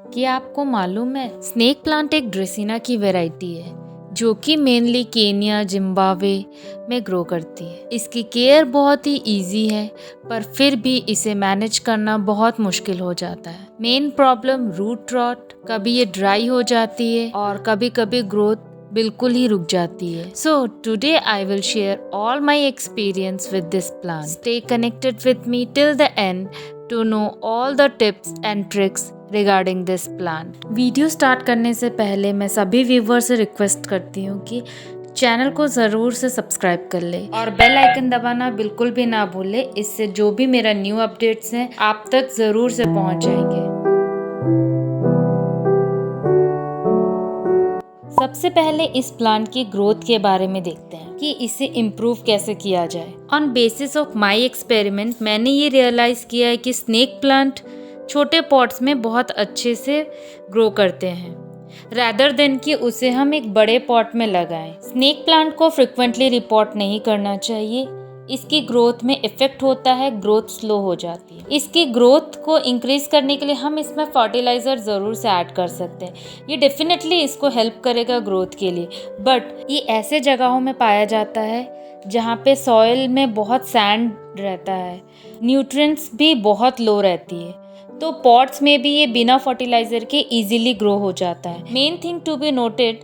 क्या आपको मालूम है स्नेक प्लांट एक ड्रेसिना की वैरायटी है जो कि मेनली केन्या जिम्बाब्वे में ग्रो करती है। इसकी केयर बहुत ही इजी है पर फिर भी इसे मैनेज करना बहुत मुश्किल हो जाता है। मेन प्रॉब्लम रूट रॉट, कभी ये ड्राई हो जाती है और कभी कभी ग्रोथ बिल्कुल ही रुक जाती है। So today I will share all my experience with this plant. Stay connected with me till the end to know all the tips and tricks regarding this plant. Video start करने से पहले मैं सभी viewer से request करती हूँ कि channel को ज़रूर से सब्सक्राइब कर ले और बेल आइकन दबाना बिल्कुल भी ना भूले। इससे जो भी मेरा न्यू अपडेट्स हैं आप तक ज़रूर से पहुँच जाएंगे। सबसे पहले इस प्लांट की ग्रोथ के बारे में देखते हैं कि इसे इम्प्रूव कैसे किया जाए। On basis of my experiment मैंने ये रियलाइज़ किया है कि स्नेक प्लांट छोटे पॉट्स में बहुत अच्छे से ग्रो करते हैं रैदर देन कि उसे हम एक बड़े पॉट में लगाएं। स्नेक प्लांट को फ्रिक्वेंटली रिपोर्ट नहीं करना चाहिए। इसकी ग्रोथ में इफेक्ट होता है, ग्रोथ स्लो हो जाती है। इसकी ग्रोथ को इंक्रीज करने के लिए हम इसमें फर्टिलाइज़र ज़रूर से ऐड कर सकते हैं। ये डेफिनेटली इसको हेल्प करेगा ग्रोथ के लिए, बट ये ऐसे जगहों में पाया जाता है जहाँ पे सॉइल में बहुत सैंड रहता है, न्यूट्रिएंट्स भी बहुत लो रहती है, तो पॉट्स में भी ये बिना फर्टिलाइज़र के इजीली ग्रो हो जाता है। Main thing to be noted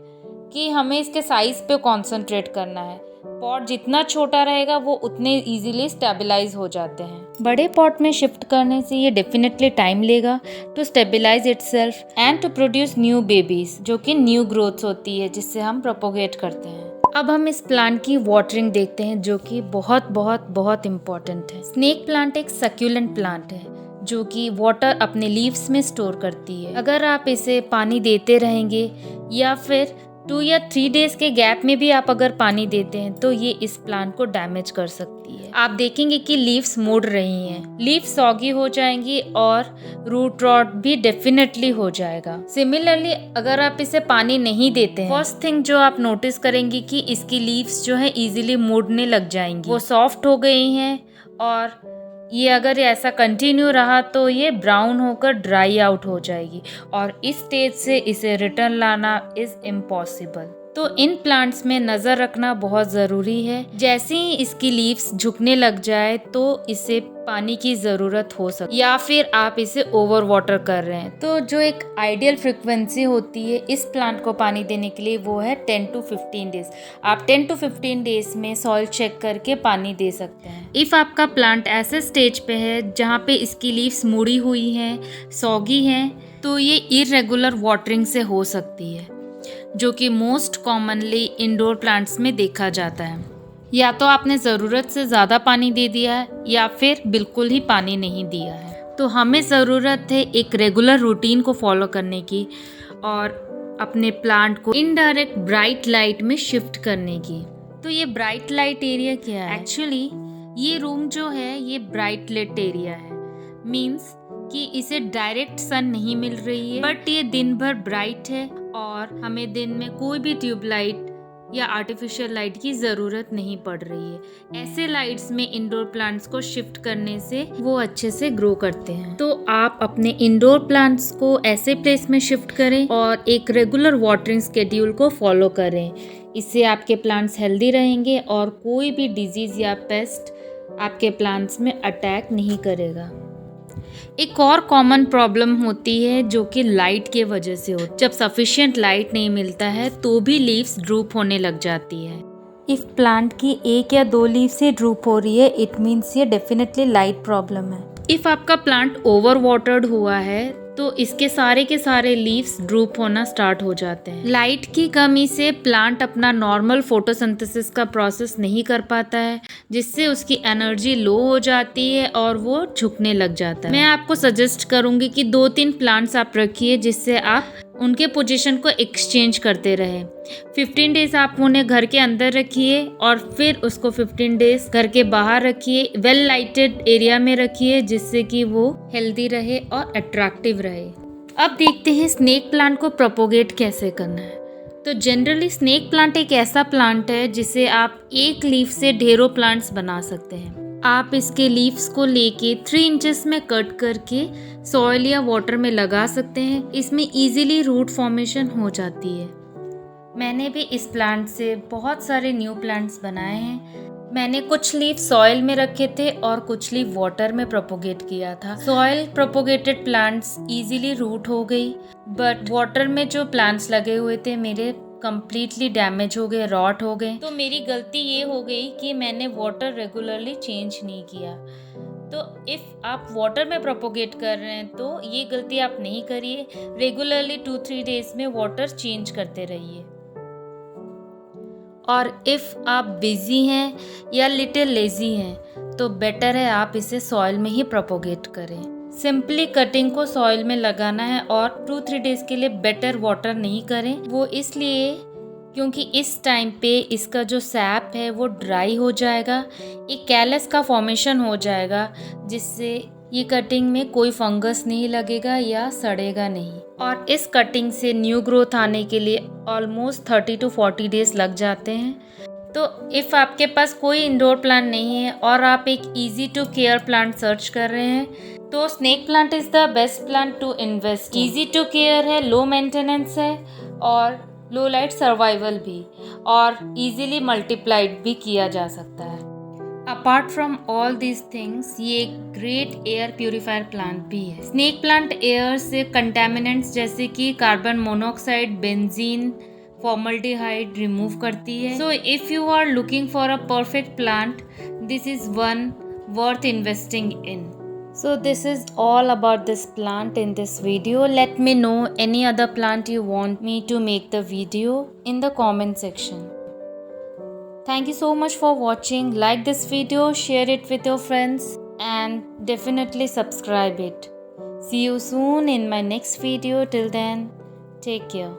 कि हमें इसके साइज़ पे कंसंट्रेट करना है। पॉट जितना छोटा रहेगा वो उतने इजीली स्टेबलाइज हो जाते हैं। बड़े पॉट में शिफ्ट करने से ये डेफिनेटली टाइम लेगा to stabilise itself and to produce new babies, जो कि न्यू ग्रोथ होती है जिससे हम प्रोपोगेट करते हैं। अब हम इस प्लांट की वाटरिंग देखते हैं जो कि बहुत बहुत बहुत इम्पोर्टेंट है। स्नेक प्लांट एक सक्यूलेंट प्लांट है जो कि वाटर अपने लीव्स में स्टोर करती है। अगर आप इसे पानी देते रहेंगे या फिर 2 या 3 डेज के गैप में भी आप अगर पानी देते हैं तो ये इस प्लांट को डैमेज कर सकती है। आप देखेंगे कि लीव्स मुड़ रही हैं, लीव्स सॉगी हो जाएंगी और रूट रॉट भी डेफिनेटली हो जाएगा। सिमिलरली अगर आप इसे पानी नहीं देते हैं, फर्स्ट थिंग जो आप नोटिस करेंगे कि इसकी लीव्स जो है इजीली मुड़ने लग जाएंगी, वो सॉफ्ट हो गई हैं और ये अगर ऐसा कंटिन्यू रहा तो ये ब्राउन होकर ड्राई आउट हो जाएगी और इस स्टेज से इसे रिटर्न लाना इज इम्पॉसिबल। तो इन प्लांट्स में नज़र रखना बहुत ज़रूरी है। जैसे ही इसकी लीव्स झुकने लग जाए तो इसे पानी की ज़रूरत हो सकती है या फिर आप इसे ओवर वाटर कर रहे हैं। तो जो एक आइडियल फ्रिक्वेंसी होती है इस प्लांट को पानी देने के लिए वो है 10 to 15 डेज। आप 10 to 15 डेज में सॉइल चेक करके पानी दे सकते हैं। इफ़ आपका प्लांट ऐसे स्टेज पे है जहाँ पे इसकी लीव्स मुड़ी हुई हैं, सॉगी हैं, तो ये इरेगुलर वाटरिंग से हो सकती है, जो कि मोस्ट कॉमनली इंडोर प्लांट्स में देखा जाता है। या तो आपने ज़रूरत से ज़्यादा पानी दे दिया है या फिर बिल्कुल ही पानी नहीं दिया है। तो हमें ज़रूरत है एक रेगुलर रूटीन को फॉलो करने की और अपने प्लांट को इनडायरेक्ट ब्राइट लाइट में शिफ्ट करने की। तो ये ब्राइट लाइट एरिया क्या है? एक्चुअली ये रूम जो है ये ब्राइट लाइट एरिया है, मीन्स कि इसे डायरेक्ट सन नहीं मिल रही है बट ये दिन भर ब्राइट है और हमें दिन में कोई भी ट्यूबलाइट या आर्टिफिशियल लाइट की ज़रूरत नहीं पड़ रही है। ऐसे लाइट्स में इंडोर प्लांट्स को शिफ्ट करने से वो अच्छे से ग्रो करते हैं। तो आप अपने इंडोर प्लांट्स को ऐसे प्लेस में शिफ्ट करें और एक रेगुलर वाटरिंग स्केड्यूल को फॉलो करें। इससे आपके प्लांट्स हेल्दी रहेंगे और कोई भी डिजीज़ या पेस्ट आपके प्लांट्स में अटैक नहीं करेगा। एक और कॉमन प्रॉब्लम होती है जो कि लाइट के वजह से होती है। जब सफिशिएंट लाइट नहीं मिलता है तो भी लीव्स ड्रूप होने लग जाती है। इफ प्लांट की 1 या 2 लीव से ड्रूप हो रही है इट मीन्स ये डेफिनेटली लाइट प्रॉब्लम है। इफ आपका प्लांट ओवर वाटर्ड हुआ है तो इसके सारे के सारे लीव्स ड्रूप होना स्टार्ट हो जाते हैं। लाइट की कमी से प्लांट अपना नॉर्मल फोटोसिंथेसिस का प्रोसेस नहीं कर पाता है, जिससे उसकी एनर्जी लो हो जाती है और वो झुकने लग जाता है। मैं आपको सजेस्ट करूंगी कि 2-3 प्लांट्स आप रखिए जिससे आप उनके पोजीशन को एक्सचेंज करते रहे। 15 डेज आप उन्हें घर के अंदर रखिए और फिर उसको 15 डेज घर के बाहर रखिए, वेल लाइटेड एरिया में रखिए जिससे कि वो हेल्दी रहे और अट्रैक्टिव रहे। अब देखते हैं स्नेक प्लांट को प्रोपोगेट कैसे करना है। तो जनरली स्नेक प्लांट एक ऐसा प्लांट है जिसे आप एक लीफ से ढेरों प्लांट्स बना सकते हैं। आप इसके लीव्स को लेके 3 इंचेस में कट करके सॉइल या वाटर में लगा सकते हैं। इसमें इजीली रूट फॉर्मेशन हो जाती है। मैंने भी इस प्लांट से बहुत सारे न्यू प्लांट्स बनाए हैं। मैंने कुछ लीफ सॉइल में रखे थे और कुछ लीफ वाटर में प्रोपोगेट किया था। Soil propagated plants easily root हो गई, बट वाटर में जो प्लांट्स लगे हुए थे मेरे कंप्लीटली डैमेज हो गए, रॉट हो गए। तो मेरी गलती ये हो गई कि मैंने वाटर रेगुलरली चेंज नहीं किया। तो इफ़ आप वाटर में प्रोपोगेट कर रहे हैं तो ये गलती आप नहीं करिए। रेगुलरली 2-3 डेज में वाटर चेंज करते रहिए। और इफ़ आप बिज़ी हैं या लिटिल लेज़ी हैं तो बेटर है आप इसे सॉइल में ही प्रोपोगेट करें। सिंपली कटिंग को सॉइल में लगाना है और 2-3 डेज के लिए बेटर वाटर नहीं करें। वो इसलिए क्योंकि इस टाइम पे इसका जो सैप है वो ड्राई हो जाएगा, एक कैलस का फॉर्मेशन हो जाएगा, जिससे ये कटिंग में कोई फंगस नहीं लगेगा या सड़ेगा नहीं। और इस कटिंग से न्यू ग्रोथ आने के लिए ऑलमोस्ट 30 to 40 डेज लग जाते हैं। तो इफ़ आपके पास कोई इंडोर प्लांट नहीं है और आप एक easy to care plant search कर रहे हैं तो snake plant is the best plant to invest. Easy to care है, लो मेंटेनेंस है और लो लाइट सर्वाइवल भी, और इजीली मल्टीप्लाइड भी किया जा सकता है। Apart from all these things ये एक ग्रेट एयर प्यूरिफायर प्लांट भी है। स्नेक प्लांट एयर से कंटेमिनेंट्स जैसे कि carbon monoxide, benzene, formaldehyde remove करती है। So if you are looking for a perfect plant, this is one worth investing in. So this is all about this plant in this video. Let me know any other plant you want me to make the video in the comment section. Thank you so much for watching. Like this video, share it with your friends and definitely subscribe it. See you soon in my next video. Till then, take care.